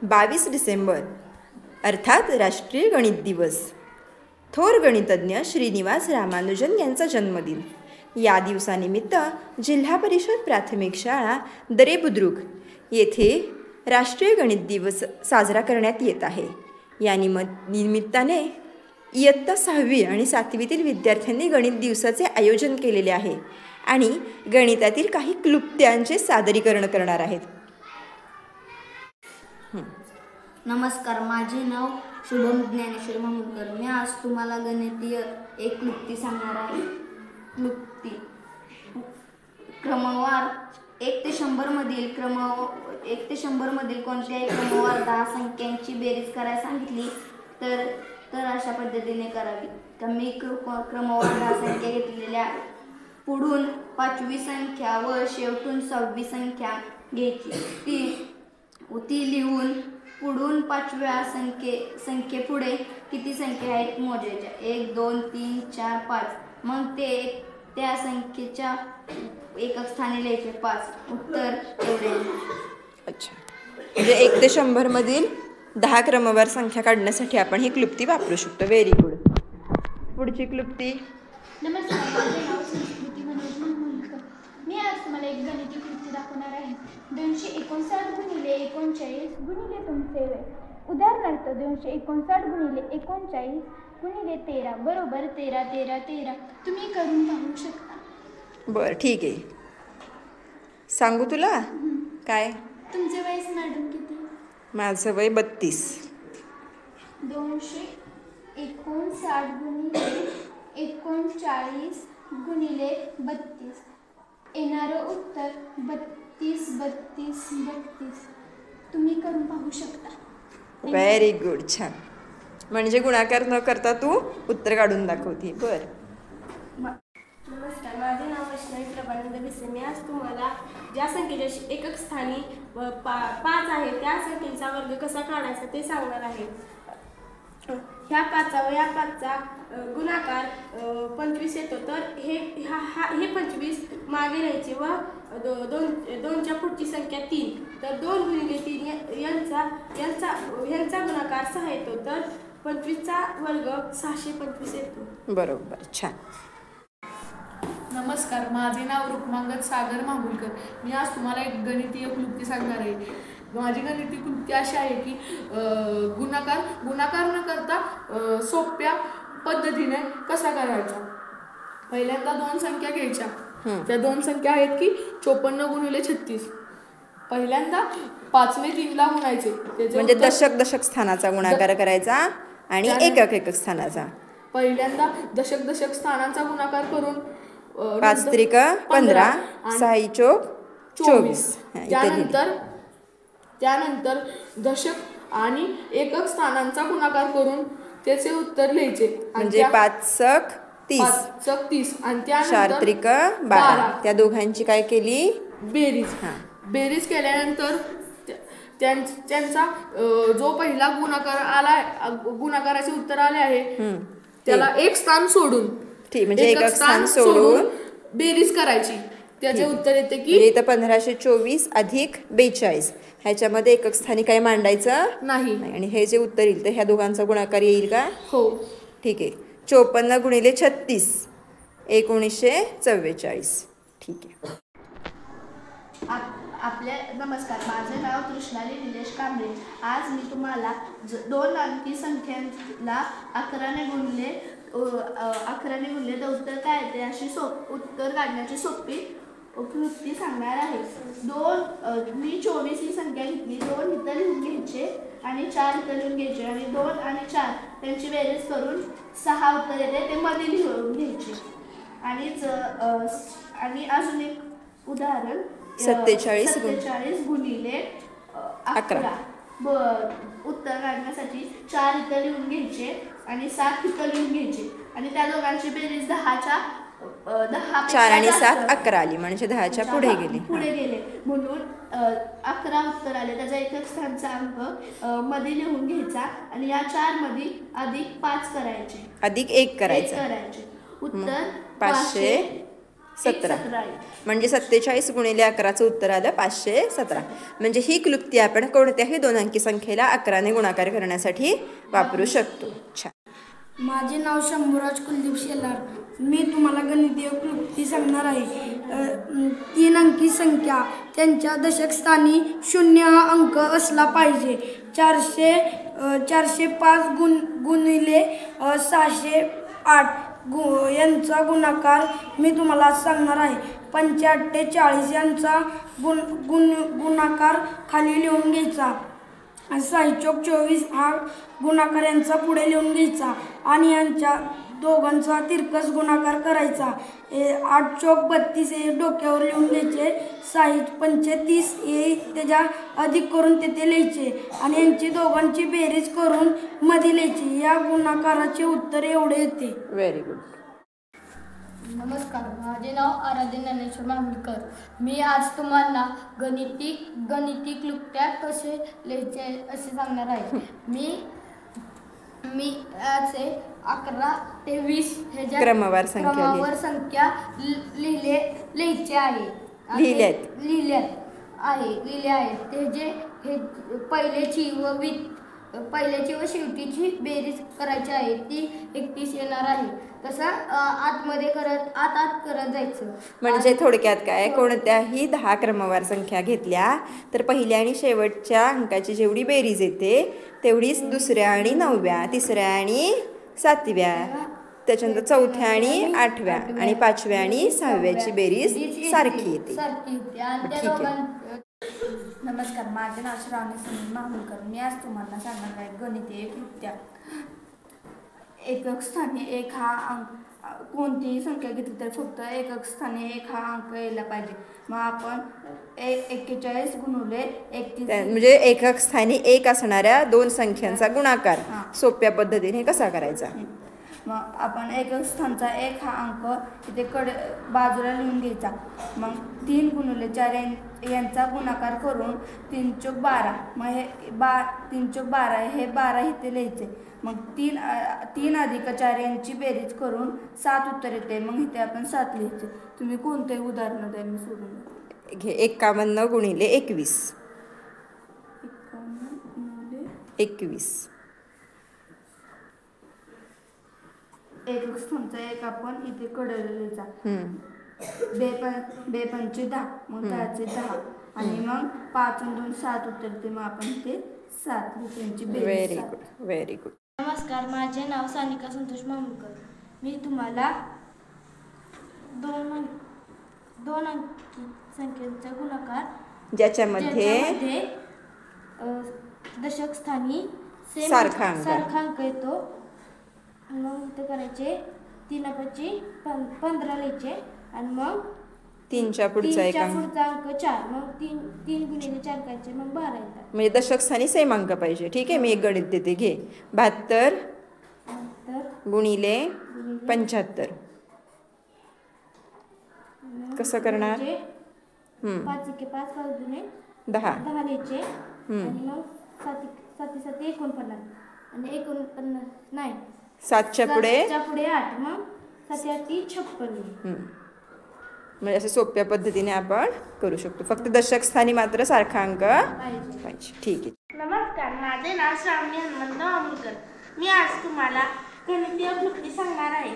22 डिसेंबर अर्थात राष्ट्रीय गणित दिवस. थोर गणितज्ञ श्रीनिवास रामानुजन यांचा जन्मदिन. या दिवसानिमित्त जिल्हा परिषद प्राथमिक शाळा दरेबुद्रुक येथे राष्ट्रीय गणित दिवस साजरा करण्यात येत आहे. या निमित्ताने इयत्ता 6वी आणि 7वीतील विद्यार्थ्यांनी गणित दिवसाचे आयोजन केलेले आहे आणि गणितातील काही क्लुप्त्यांचे सादरीकरण करणार आहेत. नमस्कार, माझे नाव शुभम ज्ञानेश्वर मामुलकर. मी आज तुम्हाला गणितीय एक क्लुप्ती सांगणार आहे. क्लुप्ती क्रमवार 1 ते 100 मधील कोणत्याही क्रमवार 10 संख्यांची बेरीज करायला सांगितली तर अशा पद्धतीने करावी. तर मी क्रमवार 10 संख्या घेतलेल्या पुढून 5वी संख्या व शेवटून 6वी संख्या घ्यायची. ती लिहून पुढून 5व्या संख्येपुढे किती संख्या आहेत मोजायच्या. 1 2 3 4 5. मग ते त्या संख्येच्या एकक स्थानी लिहायचे 5. उत्तर एवढे. अच्छा, म्हणजे 1 ते 100 मधील 10 क्रमवार संख्या काढण्यासाठी आपण ही क्लुप्ती वापरू शकतो. Very good. पुढची क्लुप्ती. नमस्कार, माझे नाव संस्कृती मनोज मामुलकर. मी आज तुम्हाला एक गणिती क्लुप्ती दाखवणार आहे. 259 गुणिले 39 गुणिले तुमचे वेळ. उदाहरणार्थ 259 गुणिले 39 गुणिले 13 बरोबर 13 13 13. तुम्ही करून पाहू शकता. बरं, ठीक आहे. सांगू तुला काय? तुमचे वयस मॅडम किती? माझं वय 32. 259 गुणिले 39 गुणिले 32. येणारं उत्तर 32 32 32. तुम्ही करून पाहू शकता. व्हेरी गुड, छान. म्हणजे गुणाकार न करता तू उत्तर काढून दाखवते. बरं. नमस्कार, माझे नाव वैष्णवी प्रभानंद भिसे. मी आज तुम्हाला ज्या संख्येच्या एकक स्थानी 5 आहे त्या संख्येचा वर्ग कसा काढायचा ते सांगणार आहे. ह्या 5चा व या 5चा गुणाकार 25 येतो. तर हे 25 मागे राहायचे व 2च्या पुढची संख्या 3. तर 2 गुणिले 3 यांचा गुणाकार 6 येतो. तर 25चा वर्ग 625 येतो. बरोबर, छान. नमस्कार, माझे नाव रुक्मांगद सागर माहुलकर. मी आज तुम्हाला एक गणितीय क्लुप्ती सांगणार आहे. माझी गणितीय क्लुप्ती अशी आहे की गुणाकार न करता सोप्या पद्धतीने कसा करायचा. पहिल्यांदा 2 संख्या घ्यायच्या. त्या 2 संख्या आहेत की 54 गुणिले 36. पहिल्यांदा 5 ने 3 ला गुणायचे, म्हणजे दशक स्थानाचा गुणाकार करायचा आणि एकक स्थानाचा. पहिल्यांदा दशक स्थानांचा गुणाकार करून 5 त्रिक 15 6 चोक 24. त्यानंतर दशक आणि एकक स्थानांचा गुणाकार करून त्याचे उत्तर लिहायचे. म्हणजे 5 सक 30 आणि त्यानंतर 4 त्रिक 12. त्या दोघांची काय केली? बेरीज केल्यानंतर त्यांचा जो पहिला गुणाकाराचे उत्तर आले आहे त्याला एक स्थान सोडून म्हणजे एकक स्थान सोडून बेरीज करायची. त्याचे उत्तर येते की इथं 1524 अधिक 42. ह्याच्यामध्ये एकक स्थानी काही मांडायचं नाही. आणि हे जे उत्तर येईल तर ह्या दोघांचा गुणाकार येईल का? हो, ठीक आहे. 54 गुणिले 36 1944. ठीक आहे. नमस्कार, माझे नाव कृष्णाली निलेश कांबळे. आज मी तुम्हाला 2 अंकी संख्यांना 11ने गुणले तर उत्तर काय येते अशी उत्तर काढण्याची सोपी क्लुप्ती सांगणार आहे. मी 24 ही संख्या घेतली. 2 इथं लिहून घ्यायचे आणि 4 इथं लिहून घ्यायचे आणि 2 आणि 4 त्यांची बेरीज करून 6 उत्तर येते ते मध्ये लिहून घ्यायचे. आणि अजून एक उदाहरण 47 गुणिले 11. उत्तर काढण्यासाठी 4 इथं लिहून घ्यायचे आणि 7 इथं लिहून घ्यायचे आणि त्या दोघांची बेरीज 10 4 आणि 7 11 आली. म्हणजे 10च्या पुढे गेले म्हणून 11 उत्तर आले. त्याचा एकक स्थानचा अंक मध्ये लिहून घ्यायचा आणि या 4 मध्ये अधिक 5 करायचे, अधिक 1 करायचे. उत्तर 500 17 आहे. म्हणजे 47 गुणिले 11चं उत्तर आलं 517. म्हणजे ही क्लुप्ती आपण कोणत्याही 2 अंकी संख्येला 11ने गुणाकार करण्यासाठी वापरू शकतो. छान. माझे नाव शंभूराज कुलदीप शेलार. मी तुम्हाला गणितीय क्लुप्ती सांगणार आहे. 3 अंकी संख्या त्यांच्या दशक स्थानी 0 हा अंक असला पाहिजे. 405 गुणिले 608 यांचा गुणाकार मी तुम्हाला सांगणार आहे. 45 यांचा गुणाकार खाली लिहून घ्यायचा. 6 हा गुणाकार यांचा पुढे लिहून घ्यायचा आणि यांच्या दोघांचा तिरकस गुणाकार करायचा. 8 हे डोक्यावर लिहून घ्यायचे. 35 हे त्याच्या अधिक करून तेथे लिहायचे आणि यांची दोघांची बेरीज करून मध्ये लिहायची. या गुणाकाराचे उत्तर एवढे येते. Very good. नमस्कार, माझे नाव आराध्य ज्ञानेश्वर माहुलकर. मी आज तुम्हाला गणिती क्लुप्त्या कसे लिहायचे असे सांगणार आहे. मी याचे 11 ते 20 ह्याच्या क्रमवार संख्या लिहायचे आहे. लिहिले आहेत. ते जे हे पहिल्याची व शेवटीची बेरीज करायची आहे. ती 31 येणार आहे. तसं आत करत जायचं. म्हणजे थोडक्यात काय, कोणत्याही 10 क्रमवार संख्या घेतल्या तर पहिल्या आणि शेवटच्या अंकाची जेवढी बेरीज येते तेवढीच दुसऱ्या आणि 9व्या, तिसऱ्या आणि 7व्या, त्याच्यानंतर 4थ्या आणि 8व्या आणि 5व्या आणि 6व्याची बेरीज सारखी येते. ठीक आहे. नमस्कार, माझे नाव श्रावणी सुनील माहुलकर. मी आज तुम्हाला सांगणार आहे गणितीय क्लुप्त्या. एकक स्थानी 1 हा अंक, कोणतीही संख्या घेतली तर फक्त एकक स्थानी 1 हा अंक यायला पाहिजे. मग आपण 41 गुणिले 31 म्हणजे एकक स्थानी 1 असणाऱ्या 2 संख्यांचा गुणाकार सोप्या पद्धतीने कसा करायचा. मग आपण एकक स्थानचा 1 हा अंक इथे बाजूला लिहून घ्यायचा. मग 3 गुणिले 4 यांचा गुणाकार करून 3 चौक 12. मग हे 3 चौक 12 हे 12 इथे लिहायचे. मग 3 अधिक 4 यांची बेरीज करून 7 उत्तर येते. मग इथे आपण 7 लिहायचे. तुम्ही कोणतेही उदाहरण द्या, मी सोडून घे. 51 गुणिले 21. 21 एकक स्थानचा 1 आपण इथे कडलेचा. बेपंचे 10, मग 10चे 10 आणि मग 5 आणि 2 7 उत्तर. मग आपण ते 7 त्यांची बेरीज. Very good, very good. नमस्कार, माझे नाव सानिका संतोष मामुलकर. मी तुम्हाला 2 अंकी संख्येचा गुणाकार ज्याच्यामध्ये दशक स्थानी सारखा अंक येतो. मग ते करायचे. 3 15 लिहायचे आणि मग 3च्या पुढचा एक अंक, पुढचा अंक 4. मग 3 गुणिले 4 करायचे, मग 12 येतात. म्हणजे दशक स्थानी सेम अंक पाहिजे. ठीक आहे, मी एक गणित देते. घे. 72 गुणिले 75. कसं करणार. 5 1 5 5 गुणे 10 लिहायचे आणि मग 7 7 49 आणि 49 नाही 7च्या पुढे 8. मग 7 8 56. म्हणजे असं सोप्या पद्धतीने आपण करू शकतो. फक्त दशक स्थानी मात्र सारखा अंक पाहिजे. ठीक आहे. नमस्कार, माझे नाव श्रावणी हनुमंत मामुलकर. मी आज तुम्हाला गणितीय क्लुप्ती सांगणार आहे.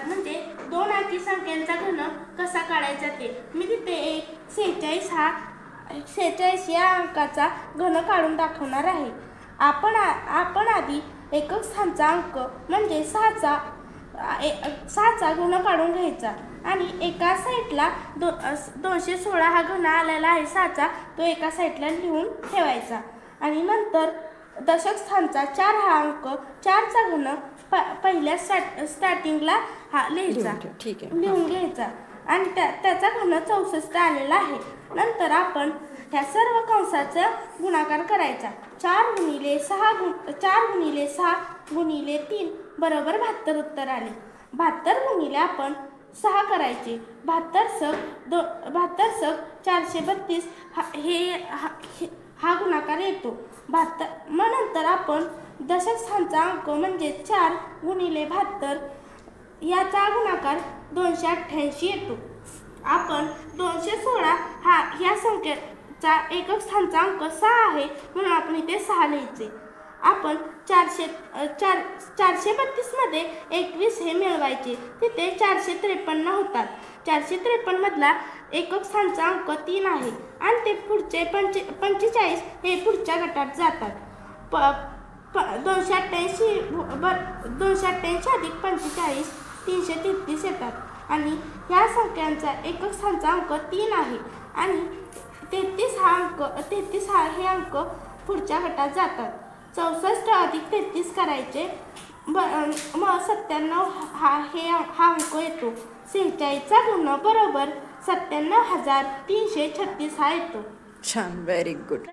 म्हणजे 2 अंकी संख्यांचा घन कसा काढायचा ते. मी तिथे 46 या अंकाचा घन काढून दाखवणार आहे. आपण आधी एकक स्थानचा अंक म्हणजे 6चा घन काढून घ्यायचा आणि एका साईडला 216 हा घन आलेला आहे 6चा, तो एका साईडला लिहून ठेवायचा. आणि नंतर दशक स्थानचा 4 हा अंक 4चा घन पहिल्या स्टार्टिंगला हा लिहायचा. ठीक आहे. लिहून घ्यायचा आणि त्याचा घन 64 आलेला आहे. नंतर आपण ह्या सर्व कंसाचा गुणाकार करायचा. 4 गुणिले 6 गुणिले 3 बरोबर 72 उत्तर आले. 72 गुणिले आपण 6 करायचे. 72 सक 432 हा गुणाकार येतो. 72. मग नंतर आपण दशक स्थानचा अंक म्हणजे 4 गुणिले 72 याचा गुणाकार 288 येतो. आपण 216 ह्या संख्येचा एकक स्थानचा अंक 6 आहे म्हणून आपण इथे 6 लिहायचे. आपण 432 मध्ये 21 हे मिळवायचे. तिथे 453 होतात. 453 मधला एकक स्थानचा अंक 3 आहे आणि ते पुढचे 45 हे पुढच्या गटात जातात. 288 अधिक 45 333 येतात आणि ह्या संख्यांचा एकक स्थानचा अंक 3 आहे आणि 33 हे अंक पुढच्या गटात जातात. 64 अधिक 33 करायचे मग 97 हा अंक येतो. 46 चा गुण बरोबर 97,336 हा येतो. छान, व्हेरी गुड.